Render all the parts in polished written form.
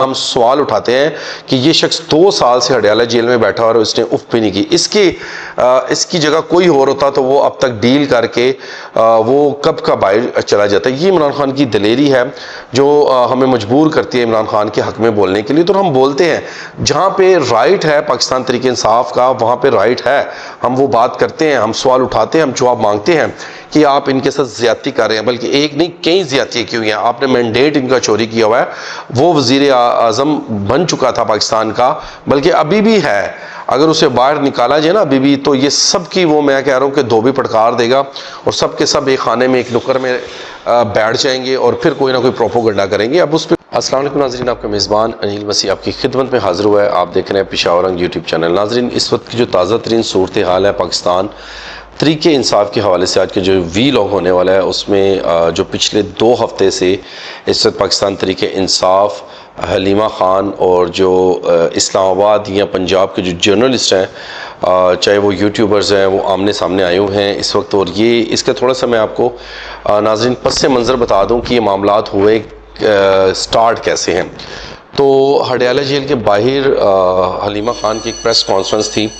हम सवाल उठाते हैं कि ये शख्स 2 साल से हडियाला जेल में बैठा और उसने उफ भी नहीं की। इसकी जगह कोई और होता तो वो अब तक डील करके वो कब का बाहर चला जाता है। ये इमरान खान की दलेरी है जो हमें मजबूर करती है इमरान खान के हक में बोलने के लिए। तो हम बोलते हैं जहाँ पे राइट है पाकिस्तान तरीके इंसाफ का, वहाँ पे राइट है, हम वो बात करते हैं, हम सवाल उठाते हैं, हम जवाब मांगते हैं कि आप इनके साथ ज्यादती कर रहे हैं, बल्कि एक नहीं कई ज्यादतियाँ की हुई हैं। आपने मैंडेट इनका चोरी किया हुआ है। वो वजीर आजम बन चुका था पाकिस्तान का, बल्कि अभी भी है। अगर उसे बाहर निकाला जाए ना अभी भी, तो ये सब की वो मैं कह रहा हूँ कि धोबी फटकार देगा और सब के सब एक खाने में एक नुक्कर में बैठ जाएंगे और फिर कोई ना कोई प्रोपोगंडा करेंगे। अब उस पर अस्सलाम वालेकुम नाज़रीन, आपका मेज़बान अनिल मसीह आपकी खिदमत में हाजिर हुआ है। आप देख रहे हैं पेशावर रंग यूट्यूब चैनल। नाज़रीन, इस वक्त की जो ताज़ा तरीन सूरत हाल है पाकिस्तान तरीके इंसाफ के हवाले से आज के जो वीलॉग होने वाला है उसमें जो पिछले 2 हफ्ते से इस वक्त पाकिस्तान तरीके इंसाफ, हलीमा ख़ान और जो इस्लामाबाद या पंजाब के जो जर्नलिस्ट हैं, चाहे वो यूट्यूबर्स हैं, वो आमने सामने आए हुए हैं इस वक्त। और ये इसका थोड़ा सा मैं आपको नाज़रीन पस मंज़र बता दूँ कि ये मामलात हुए स्टार्ट कैसे हैं। तो हडियाला जेल के बाहर हलीमा ख़ान की एक प्रेस कॉन्फ्रेंस थी,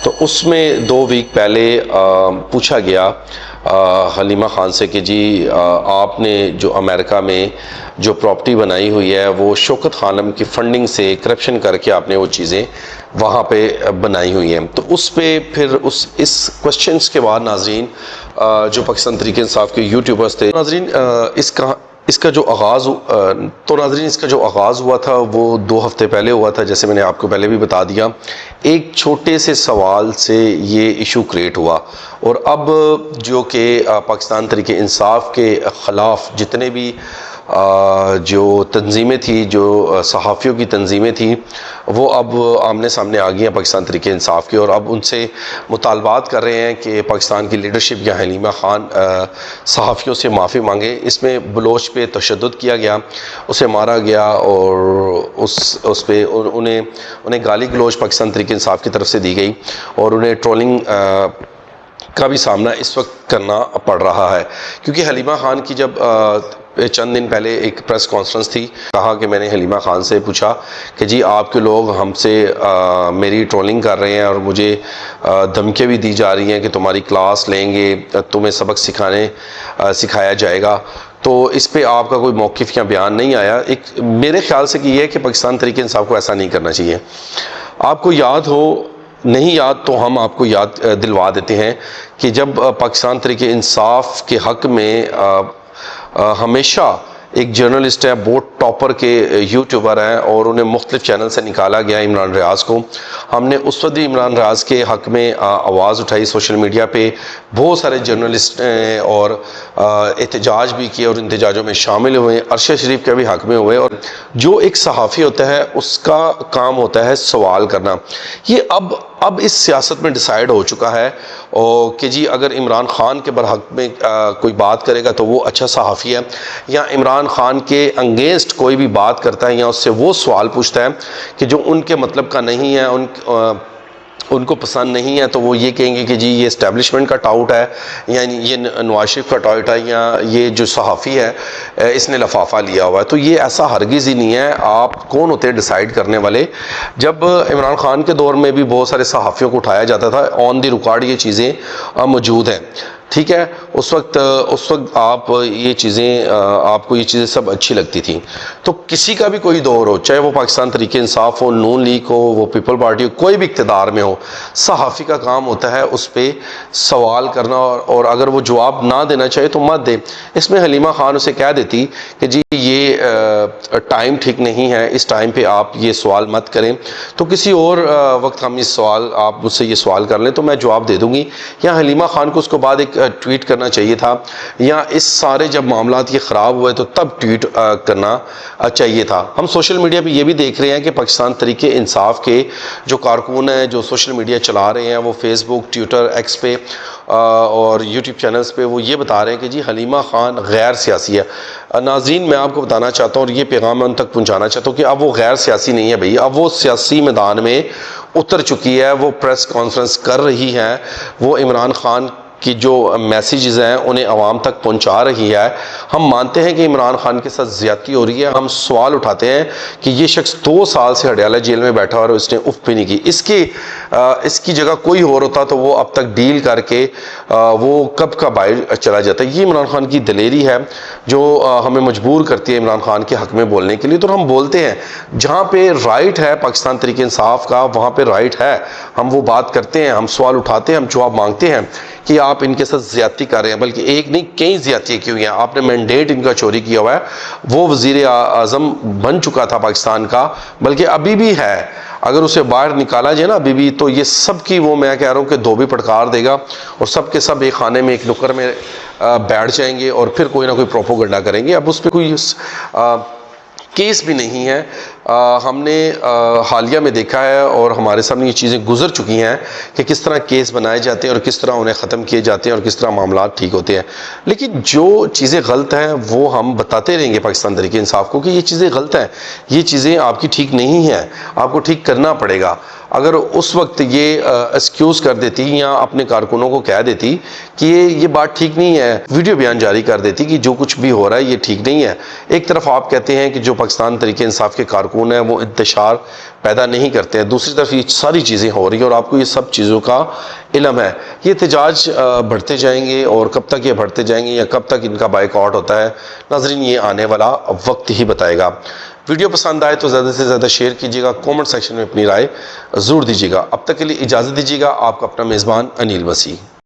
तो उसमें 2 वीक पहले पूछा गया हलीमा ख़ान से कि जी आपने जो अमेरिका में जो प्रॉपर्टी बनाई हुई है वो शौकत खानम की फंडिंग से करप्शन करके आपने वो चीज़ें वहाँ पे बनाई हुई हैं। तो उस पर फिर इस क्वेश्चंस के बाद नाजरीन जो पाकिस्तान तरीके इंसाफ के यूट्यूबर्स थे नाजरीन, इसका जो आगाज़ हुआ था वो 2 हफ्ते पहले हुआ था। जैसे मैंने आपको पहले भी बता दिया, एक छोटे से सवाल से ये इशू क्रिएट हुआ और अब जो कि पाकिस्तान तरीके इंसाफ के ख़िलाफ़ जितने भी जो तंजीमें थी, जो सहाफ़ियों की तंजीमें थी, वो अब आमने सामने आ गई हैं पाकिस्तान तरीके इंसाफ की और अब उनसे मुतालबात कर रहे हैं कि पाकिस्तान की लीडरशिप या हलीमा ख़ान सहाफ़ियों से माफ़ी मांगे। इसमें बलोच पे तशद्दुद किया गया, उसे मारा गया और उस पे उन्हें गाली गलोच पाकिस्तान तरीके इंसाफ की तरफ से दी गई और उन्हें ट्रोलिंग का भी सामना इस वक्त करना पड़ रहा है। क्योंकि हलीमा ख़ान की जब चंद दिन पहले एक प्रेस कॉन्फ्रेंस थी, कहा कि मैंने हलीमा ख़ान से पूछा कि जी आपके लोग हमसे मेरी ट्रोलिंग कर रहे हैं और मुझे धमकियाँ भी दी जा रही हैं कि तुम्हारी क्लास लेंगे, तुम्हें सबक सिखाया जाएगा। तो इस पे आपका कोई मौक़िफ़ या बयान नहीं आया। एक मेरे ख्याल से कि ये है कि पाकिस्तान तरीके इंसाफ को ऐसा नहीं करना चाहिए। आपको याद हो, नहीं याद तो हम आपको याद दिलवा देते हैं कि जब पाकिस्तान तरीके इंसाफ के हक़ में हमेशा एक जर्नलिस्ट है, बोट टॉपर के यूट्यूबर हैं और उन्हें मुख्तलिफ चैनल से निकाला गया इमरान रियाज़ को। हमने उस वक्त भी इमरान रियाज़ के हक़ में आवाज़ उठाई सोशल मीडिया पे, बहुत सारे जर्नलिस्ट और एहतजाज भी किए और एहतजाजों में शामिल हुए, अरशद शरीफ के भी हक़ में हुए। और जो एक सहाफ़ी होता है उसका काम होता है सवाल करना। ये अब इस सियासत में डिसाइड हो चुका है और कि जी अगर इमरान ख़ान के बरहक में कोई बात करेगा तो वो अच्छा सहाफ़ी है, या इमरान ख़ान के अंगेंस्ट कोई भी बात करता है या उससे वो सवाल पूछता है कि जो उनके मतलब का नहीं है, उनको पसंद नहीं है, तो वो ये कहेंगे कि जी ये इस्टेब्लिशमेंट का टाउट है, यानी ये नवाज शरीफ का टाउट है, या ये जो सहाफ़ी है इसने लफाफा लिया हुआ है। तो ये ऐसा हरगिज़ ही नहीं है। आप कौन होते हैं डिसाइड करने वाले? जब इमरान ख़ान के दौर में भी बहुत सारे सहाफ़ियों को उठाया जाता था, ऑन द रिकॉर्ड ये चीज़ें मौजूद हैं, ठीक है। उस वक्त आपको ये चीज़ें सब अच्छी लगती थी। तो किसी का भी कोई दौर हो, चाहे वो पाकिस्तान तरीके इंसाफ हो, नून लीग हो, वो पीपल पार्टी हो, कोई भी इक़्तिदार में हो, सहाफ़ी का काम होता है उस पर सवाल करना और अगर वो जवाब ना देना चाहे तो मत दे। इसमें हलीमा ख़ान उसे कह देती कि जी ये टाइम ठीक नहीं है, इस टाइम पे आप ये सवाल मत करें, तो किसी और वक्त हम आप मुझसे ये सवाल कर लें तो मैं जवाब दे दूँगी। या हलीमा ख़ान को उसके बाद एक ट्वीट करना चाहिए था, या इस सारे जब मामलात ये ख़राब हुए तो तब ट्वीट करना चाहिए था। हम सोशल मीडिया पे ये भी देख रहे हैं कि पाकिस्तान तरीके इंसाफ के जो कारकुन हैं, जो सोशल मीडिया चला रहे हैं, वो फेसबुक, ट्विटर, एक्स पे और यूट्यूब चैनल्स पे वो ये बता रहे हैं कि जी हलीमा ख़ान गैर सियासी है। नाज़रीन, मैं आपको बताना चाहता हूँ और ये पैगाम मैं उन तक पहुँचाना चाहता हूँ कि अब वो गैर सियासी नहीं है भाई, अब वो सियासी मैदान में उतर चुकी है, वो प्रेस कॉन्फ्रेंस कर रही है, वो इमरान ख़ान की जो मैसेजेस हैं उन्हें आवाम तक पहुंचा रही है। हम मानते हैं कि इमरान खान के साथ ज़्यादती हो रही है। हम सवाल उठाते हैं कि ये शख्स 2 साल से हडियाला जेल में बैठा और उसने उफ भी नहीं की। इसकी जगह कोई और होता तो वो अब तक डील करके वो कब का बाहर चला जाता है। ये इमरान खान की दलेरी है जो हमें मजबूर करती है इमरान खान के हक में बोलने के लिए। तो हम बोलते हैं जहाँ पे राइट है पाकिस्तान तरीके इंसाफ का, वहाँ पे राइट है, हम वो बात करते हैं, हम सवाल उठाते हैं, हम जवाब मांगते हैं कि आप इनके साथ ज्यादती कर रहे हैं, बल्कि एक नहीं कई ज्यादतियाँ की हुई हैं। आपने मैंडेट इनका चोरी किया हुआ है। वो वजीर आज़म बन चुका था पाकिस्तान का, बल्कि अभी भी है। अगर उसे बाहर निकाला जाए ना अभी भी, तो ये सब की वो मैं कह रहा हूँ कि धोबी फटकार देगा और सब के सब एक खाने में एक नुक्कड़ में बैठ जाएंगे और फिर कोई ना कोई प्रोपोगंडा करेंगे। अब उस पर कोई केस भी नहीं है। हमने हालिया में देखा है और हमारे सामने ये चीज़ें गुजर चुकी हैं कि किस तरह केस बनाए जाते हैं और किस तरह उन्हें ख़त्म किए जाते हैं और किस तरह मामला ठीक होते हैं। लेकिन जो चीज़ें गलत हैं वो हम बताते रहेंगे पाकिस्तान तरीके इंसाफ को कि ये चीज़ें गलत हैं, ये चीज़ें आपकी ठीक नहीं हैं, आपको ठीक करना पड़ेगा। अगर उस वक्त ये एक्सक्यूज़ कर देती या अपने कारकुनों को कह देती कि ये बात ठीक नहीं है, वीडियो बयान जारी कर देती कि जो कुछ भी हो रहा है ये ठीक नहीं है। एक तरफ आप कहते हैं कि जो पाकिस्तान तरीके इंसाफ के कारकुन हैं वो इंतशार पैदा नहीं करते हैं, दूसरी तरफ ये सारी चीज़ें हो रही हैं और आपको ये सब चीज़ों का इल्म है। ये एहतजाज बढ़ते जाएंगे और कब तक ये बढ़ते जाएंगे या कब तक इनका बाइकआउट होता है, नाज़रीन ये आने वाला वक्त ही बताएगा। वीडियो पसंद आए तो ज़्यादा से ज़्यादा शेयर कीजिएगा, कमेंट सेक्शन में अपनी राय ज़रूर दीजिएगा। अब तक के लिए इजाज़त दीजिएगा। आपका अपना मेज़बान अनिल मसीह।